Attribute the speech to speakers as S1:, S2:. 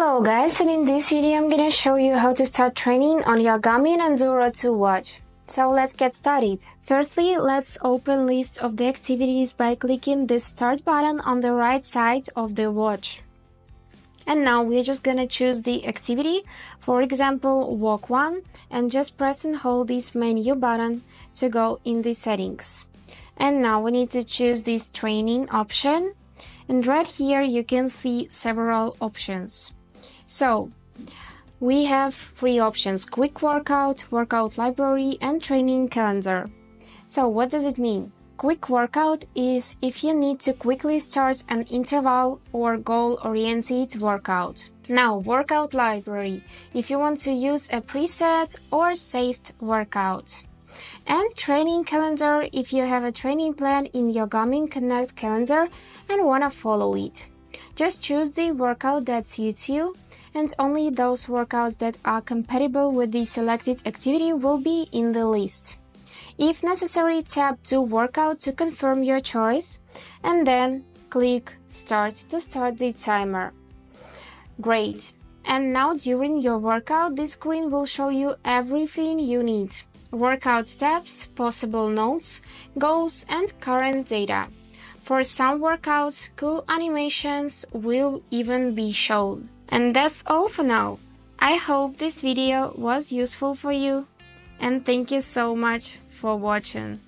S1: Hello guys, and in this video I'm gonna show you how to start training on your Garmin Enduro 2 watch. So let's get started. Firstly, let's open list of the activities by clicking this start button on the right side of the watch. And now we're just gonna choose the activity, for example walk 1, and just press and hold this menu button to go in the settings. And now we need to choose this training option, and right here you can see several options. So we have three options: quick workout, workout library, and training calendar. So what does it mean? Quick workout is if you need to quickly start an interval or goal-oriented workout. Now, workout library, if you want to use a preset or saved workout. And training calendar, if you have a training plan in your Garmin Connect calendar and want to follow it. Just choose the workout that suits you, and only those workouts that are compatible with the selected activity will be in the list. If necessary, tap to workout to confirm your choice, and then click Start to start the timer. Great! And now during your workout, this screen will show you everything you need: workout steps, possible notes, goals, and current data. For some workouts, cool animations will even be shown. And that's all for now. I hope this video was useful for you, and thank you so much for watching.